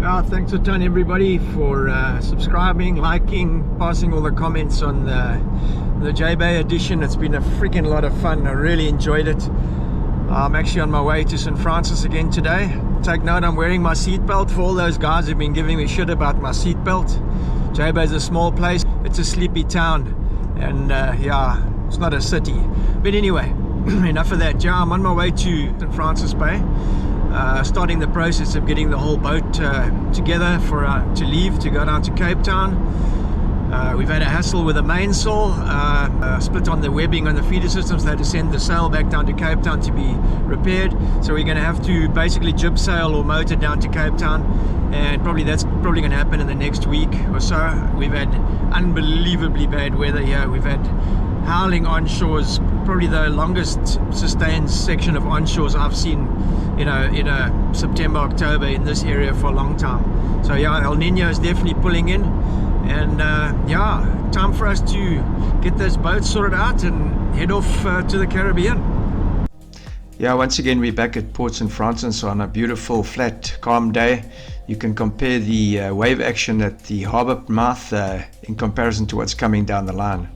Thanks a ton everybody for subscribing, liking, passing all the comments on the J-Bay edition. It's been a freaking lot of fun. I really enjoyed it. I'm actually on my way to St. Francis again today. Take note, I'm wearing my seatbelt. For all those guys who've been giving me shit about my seatbelt, J-Bay is a small place. It's a sleepy town, and yeah, it's not a city. But anyway, enough of that. Yeah, I'm on my way to St. Francis Bay. Starting the process of getting the whole boat together for to leave to go down to Cape Town. We've had a hassle with the mainsail, split on the webbing on the feeder systems. They had to send the sail back down to Cape Town to be repaired, so we're going to have to basically jib sail or motor down to Cape Town, and that's probably going to happen in the next week or so. We've had unbelievably bad weather here. We've had howling onshores, probably the longest sustained section of onshores I've seen, you know, in September, October in this area for a long time. So yeah, El Nino is definitely pulling in, and yeah, time for us to get those boats sorted out and head off to the Caribbean. Yeah, once again we're back at Port St. Francis on a beautiful, flat, calm day. You can compare the wave action at the harbour mouth in comparison to what's coming down the line.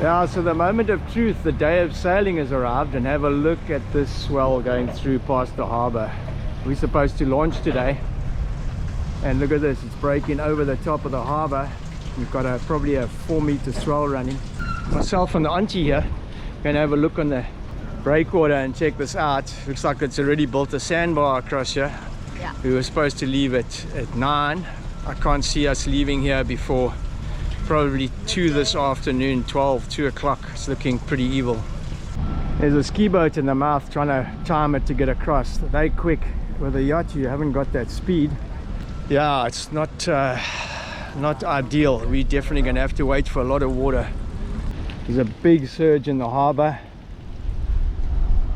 Yeah, so the moment of truth, the day of sailing has arrived, and have a look at this swell going through past the harbour. We're supposed to launch today, and look at this, it's breaking over the top of the harbour. We've got probably a 4-meter swell running. Myself and the auntie here going to have a look on the breakwater and check this out. Looks like it's already built a sandbar across here. Yeah. We were supposed to leave at 9. I can't see us leaving here before probably 2 this afternoon, 2 o'clock. It's looking pretty evil. There's a ski boat in the mouth trying to time it to get across. They quick. With a yacht you haven't got that speed. Yeah, it's not ideal. We're definitely going to have to wait for a lot of water. There's a big surge in the harbour.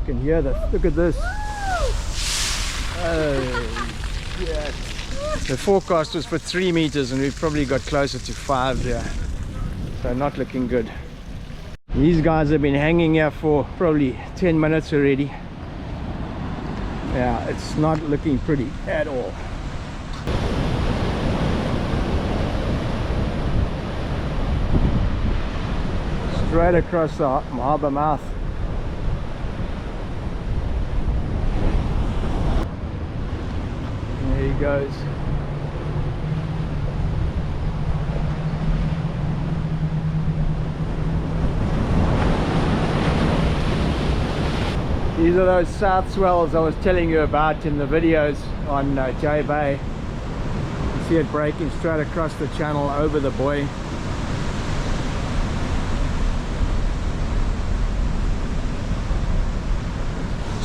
You can hear that. Look at this. Oh yeah. The forecast was for 3 meters, and we've probably got closer to 5 here, so not looking good. These guys have been hanging here for probably 10 minutes already. Yeah, it's not looking pretty at all. Straight across the harbour mouth. There he goes. These are those south swells I was telling you about in the videos on J-Bay. You see it breaking straight across the channel over the buoy.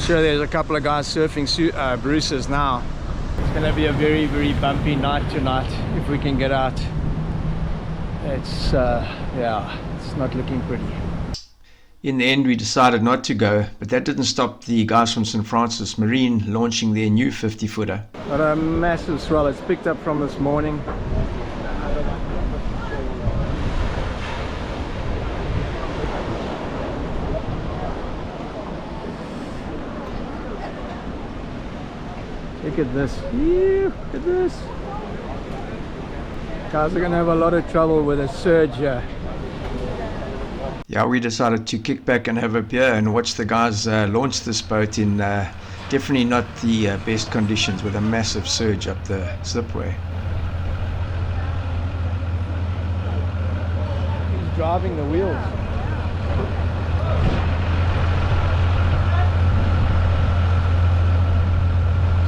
Sure, there's a couple of guys surfing Bruce's now. It's going to be a very, very bumpy night tonight if we can get out. It's yeah, it's not looking pretty. In the end we decided not to go, but that didn't stop the guys from St. Francis Marine launching their new 50-footer. Got a massive swell. It's picked up from this morning. Look at this. Look at this. Guys are going to have a lot of trouble with a surge here. Yeah, we decided to kick back and have a beer and watch the guys launch this boat in definitely not the best conditions, with a massive surge up the slipway. He's driving the wheels.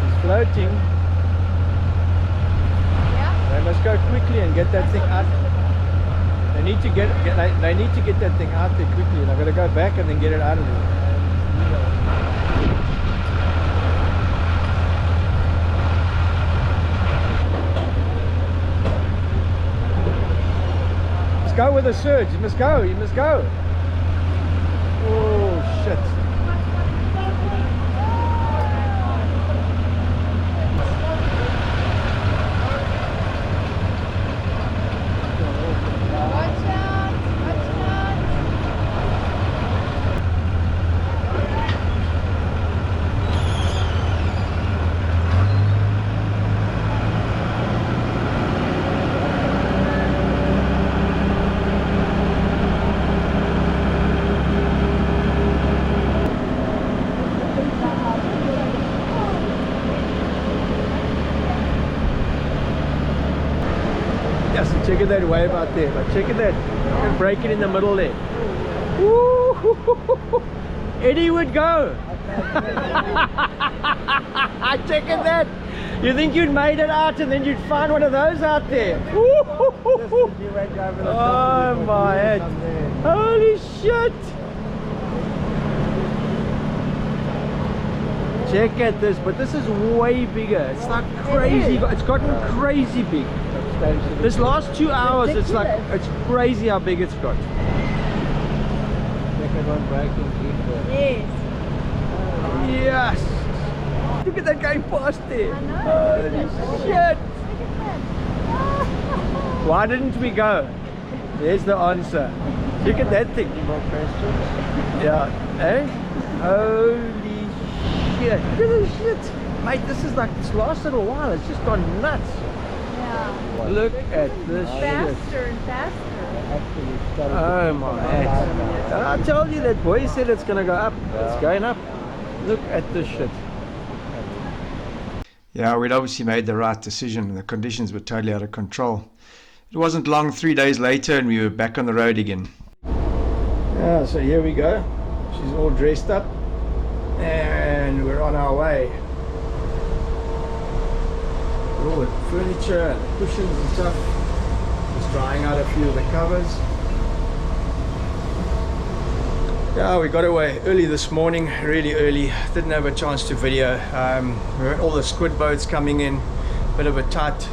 She's floating. Yeah. They must go quickly and get that thing out. They need to get that thing out there quickly, and I've got to go back and then get it out of there. Let's go with the surge. You must go. You must go. Oh shit. Check it that wave out there, but check it that. You can break it in the middle there. Woo! Eddie would go. Check it that. You think you'd made it out and then you'd find one of those out there. Oh my head. Holy shit. Check at this, but this is way bigger. It's like crazy. It's gotten crazy big. This last 2 hours, it's like, it's crazy how big it's got. Yes. Yes. Look at that going past there. Holy shit. Why didn't we go? There's the answer. Look at that thing. Any more questions? Yeah. Eh? Holy shit. Look at this shit. Mate, this is like, this last little while, it's just gone nuts. Yeah. Look at this Faster shit. and faster. Oh my head. I told you that boy said it's gonna go up. It's going up. Look at this shit. Yeah, we'd obviously made the right decision. The conditions were totally out of control. It wasn't long, 3 days later, and we were back on the road again. Yeah, so here we go. She's all dressed up and we're on our way. All the furniture and the cushions and stuff. Just drying out a few of the covers. Yeah, we got away early this morning, really early. Didn't have a chance to video. We had all the squid boats coming in. Bit of a tight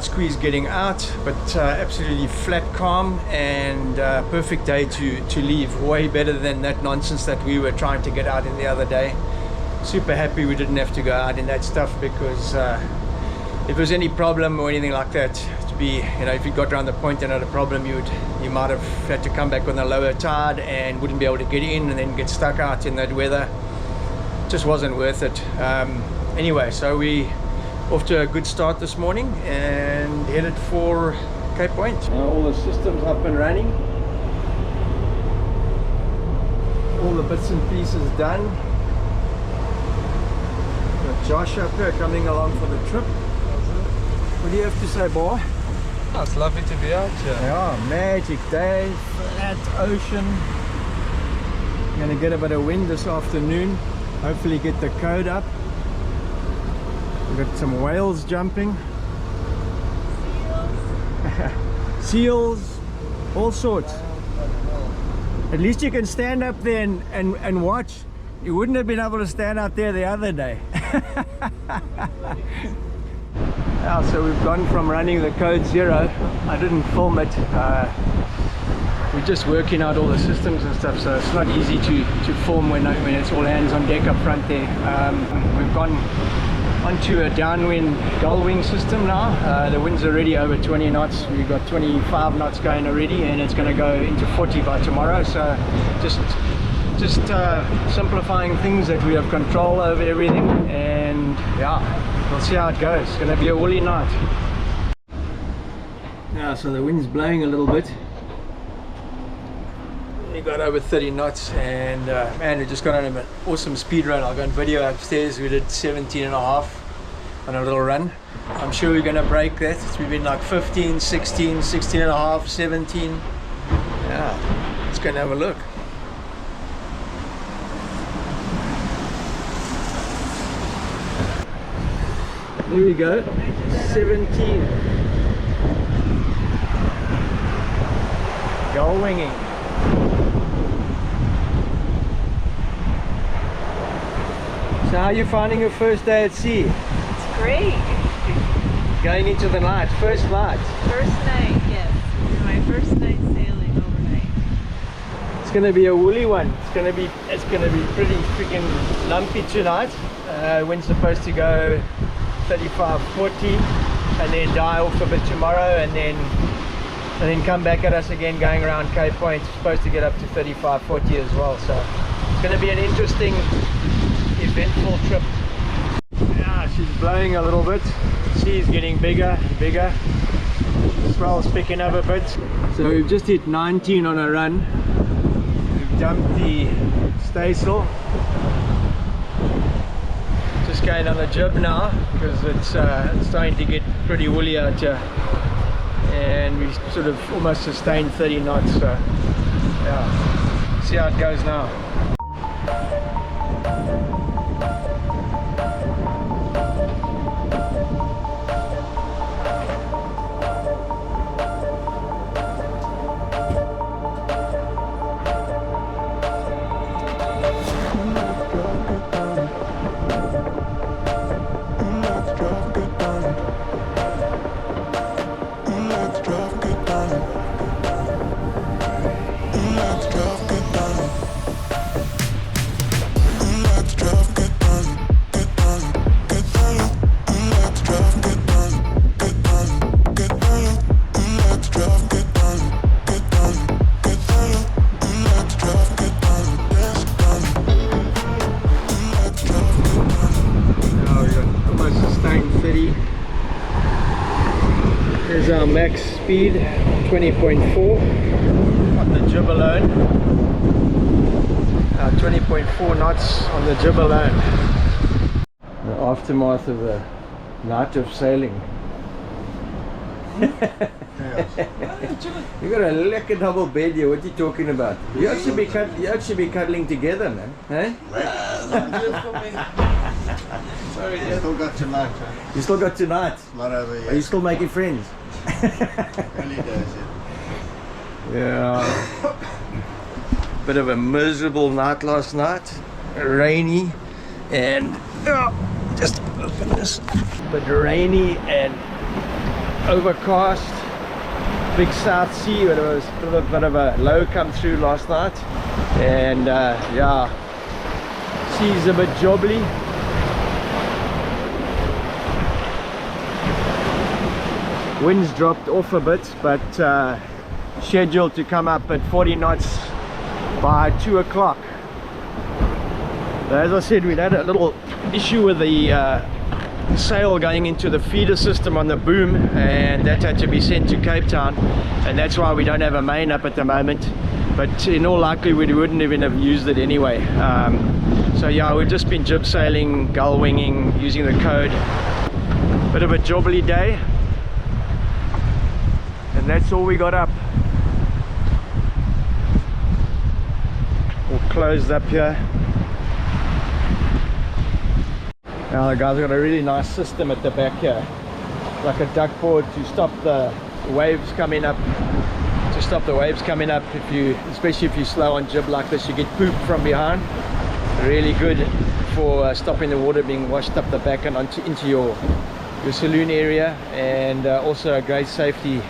squeeze getting out, but absolutely flat calm and perfect day to leave. Way better than that nonsense that we were trying to get out in the other day. Super happy we didn't have to go out in that stuff, because if there was any problem or anything like that, to be, you know, if you got around the point and had a problem, you might have had to come back on the lower tide and wouldn't be able to get in and then get stuck out in that weather. Just wasn't worth it. Anyway, so we off to a good start this morning and headed for Cape Point. All the systems up and running, all the bits and pieces done. Got Josh up here coming along for the trip. What do you have to say, boy? Oh, it's lovely to be out here. Yeah, magic day, flat ocean. I'm gonna get a bit of wind this afternoon, hopefully get the code up. We've got some whales jumping, seals, all sorts. At least you can stand up there and watch. You wouldn't have been able to stand out there the other day. Yeah, so we've gone from running the code 0. I didn't film it. We're just working out all the systems and stuff, so it's not easy to film when it's all hands on deck up front there. We've gone onto a downwind gull wing system now. The wind's already over 20 knots. We've got 25 knots going already, and it's going to go into 40 by tomorrow. So just simplifying things that we have control over everything, and yeah, we'll see how it goes. It's going to be a woolly night. Yeah, so the wind's blowing a little bit. We got over 30 knots, and man, we just got on an awesome speed run. I'll go on video upstairs. We did 17.5 on a little run. I'm sure we're going to break that. We've been like 15, 16, 16.5, 17. Yeah, let's go and have a look. There we go, 17. Gull winging. So how are you finding your first day at sea? It's great. Going into the night, first night. First night, yes. My first night sailing overnight. It's gonna be a woolly one. It's gonna be pretty freaking lumpy tonight. Wind's supposed to go 35, 40, and then die off a bit tomorrow, and then come back at us again going around Cape Point. It's supposed to get up to 35, 40 as well. So it's going to be an interesting, eventful trip. Yeah, she's blowing a little bit. Sea's getting bigger and bigger. The swell's picking up a bit. So we've just hit 19 on a run. We've dumped the staysail. Just going on the jib now because it's starting to get pretty woolly out here. and we sort of almost sustained 30 knots. So yeah, see how it goes now. Here's our max speed, 20.4 on the jib alone. 20.4 knots on the jib alone. The aftermath of a night of sailing. You got a lekker double bed here. What are you talking about? You actually be cuddling together, man. Eh? Sorry, you still got tonight. You still got tonight. It's not over yet. Are you still making friends? Early days, Yeah. Bit of a miserable night last night. Rainy and just open this. But rainy and overcast. Big South Sea. There was a bit of a low come through last night, and yeah, sea's a bit jobbly. Winds dropped off a bit, but scheduled to come up at 40 knots by 2 o'clock. As I said, we had a little issue with the sail going into the feeder system on the boom, and that had to be sent to Cape Town, and that's why we don't have a main up at the moment. But in all likelihood we wouldn't even have used it anyway. So yeah, we've just been jib sailing, gull winging, using the code. Bit of a jobbly day. And that's all we got up. All closed up here. Now the guys got a really nice system at the back here, like a duck board to stop the waves coming up. To stop the waves coming up, especially if you slow on jib like this, you get poop from behind. Really good for stopping the water being washed up the back and into your saloon area, and also a great safety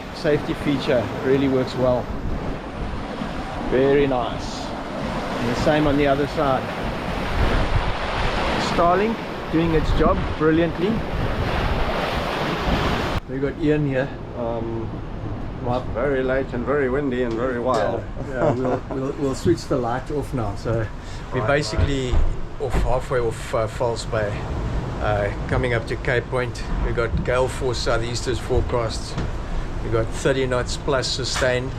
feature. Really works well. Very nice. And the same on the other side. Starlink doing its job brilliantly. We got Ian here. Well, very late and very windy and very wild. Yeah, we'll switch the light off now. So we're basically halfway off False Bay. Coming up to Cape Point. We got Gale Force Southeasters forecasts. We got 30 knots plus sustained.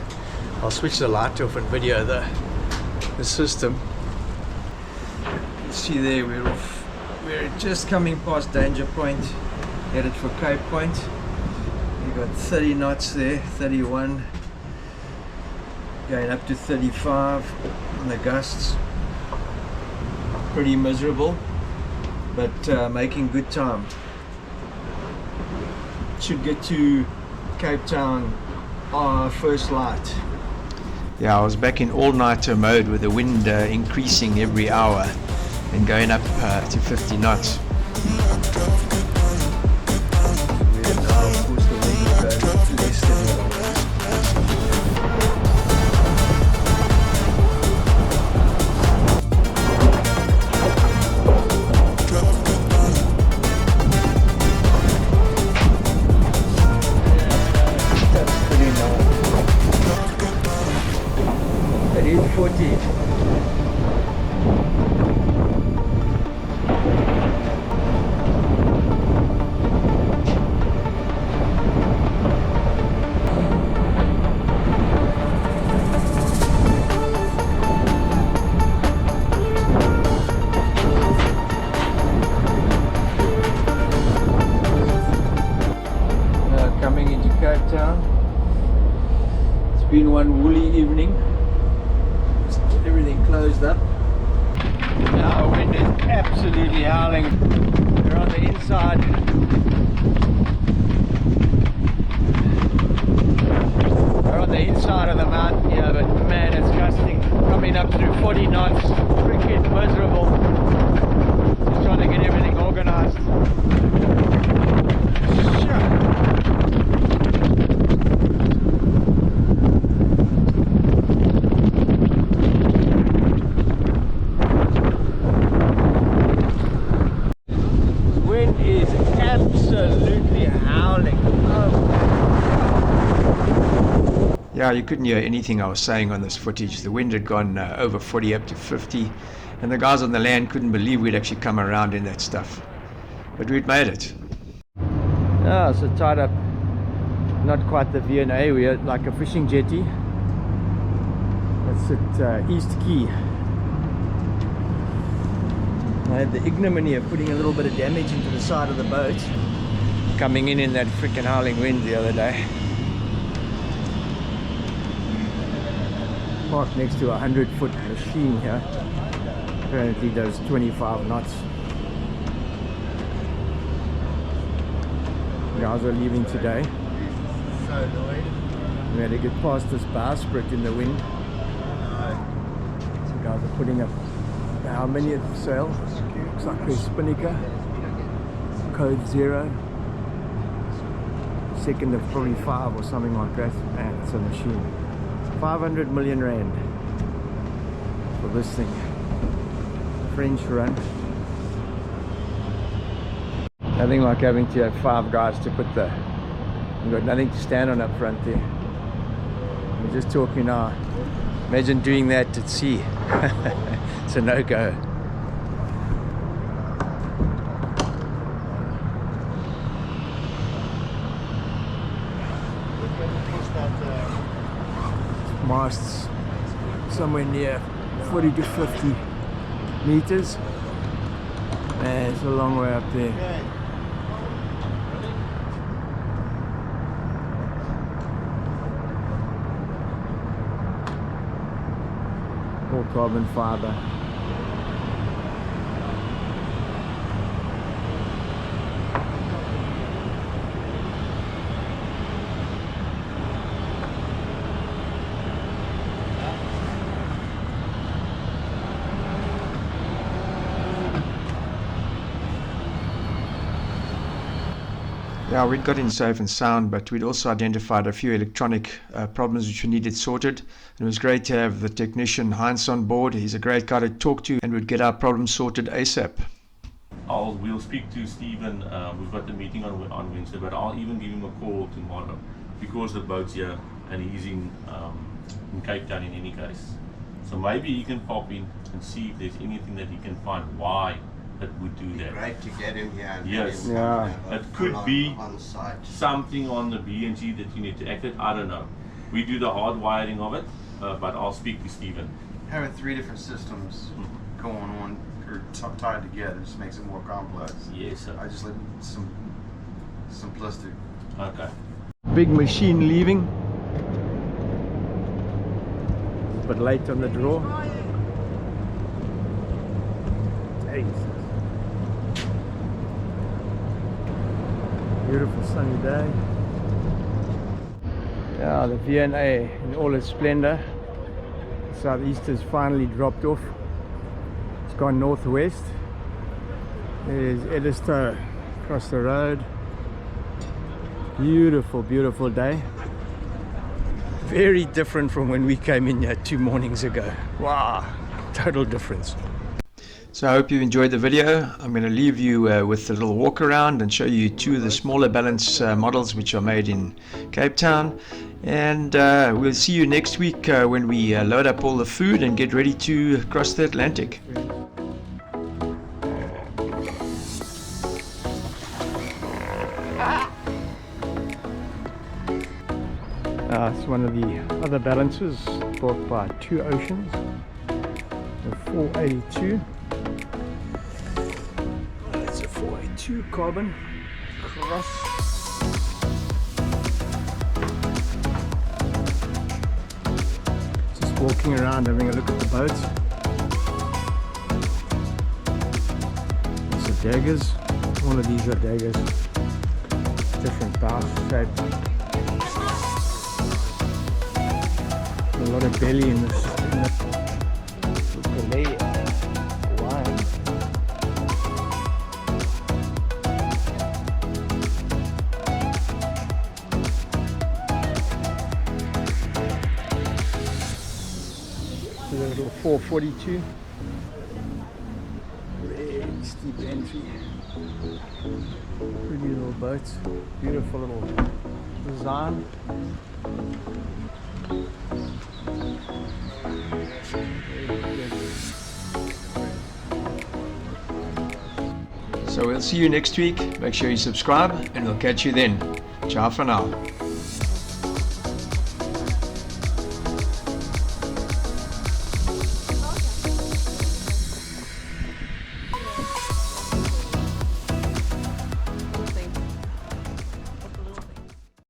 I'll switch the light off and video the system. See there, we're just coming past Danger Point, headed for Cape Point. We got 30 knots there, 31, going up to 35 on the gusts. Pretty miserable, but making good time. Should get to Cape Town first light. Yeah, I was back in all-nighter mode with the wind increasing every hour and going up to 50 knots. been one woolly evening. Just get everything closed up. Now wind is absolutely howling. We're on the inside. We're on the inside of the mountain here, but man, it's gusting. Coming up through 40 knots. Freaking miserable. Just trying to get everything organized. Wind is absolutely howling. Yeah, you couldn't hear anything I was saying on this footage. The wind had gone over 40 up to 50, and the guys on the land couldn't believe we'd actually come around in that stuff. But we'd made it. Ah, so tied up, not quite the V&A, we had like a fishing jetty. That's at East Key. I had the ignominy of putting a little bit of damage into the side of the boat, coming in that freaking howling wind the other day. Parked next to a 100-foot machine here. Apparently does 25 knots. Guys are leaving today. So annoyed. We had to get past this bowsprit in the wind. So guys are putting up how many at the sail? Looks like a spinnaker. Code 0. Second of probably 5 or something like that. Man, it's a machine. 500 million rand for this thing. French run. Nothing like having to have 5 guys to put the... You've got nothing to stand on up front there. We're just talking now. Imagine doing that at sea. It's a no-go. Masts somewhere near 40 to 50 meters. Man, it's a long way up there. All carbon fiber. Yeah, we'd got in safe and sound, but we'd also identified a few electronic problems which we needed sorted. And it was great to have the technician Heinz on board. He's a great guy to talk to and would get our problems sorted ASAP. We'll speak to Stephen. We've got the meeting on Wednesday, but I'll even give him a call tomorrow because the boat's here and he's in Cape Town in any case. So maybe he can pop in and see if there's anything that he can find why it would do that. Great to get him here. And Yes. get him Yeah. It could be on site. something on the BNG that you need to activate. I don't know. We do the hard wiring of it, but I'll speak to Stephen. Having 3 different systems going on or tied together just makes it more complex. Yes, sir. I just like some simplistic. Okay. Big machine leaving. But late on the draw. Jesus. Beautiful sunny day. Yeah, the V&A in all its splendor. Southeasters finally dropped off. It's gone northwest. There's Edisto across the road. Beautiful, beautiful day. Very different from when we came in here 2 mornings ago. Wow, total difference. So I hope you enjoyed the video. I'm going to leave you with a little walk around and show you 2 of the smaller balance models which are made in Cape Town. And we'll see you next week when we load up all the food and get ready to cross the Atlantic. It's one of the other balances bought by 2 Oceans, the 482. It's a 482 carbon cross. walking around having a look at the boats. It's the daggers. One of these are daggers. Different bow shape. A lot of belly in this. A little 442. Really steep entry. Pretty little boat. Beautiful little design. So we'll see you next week. Make sure you subscribe and we'll catch you then. Ciao for now.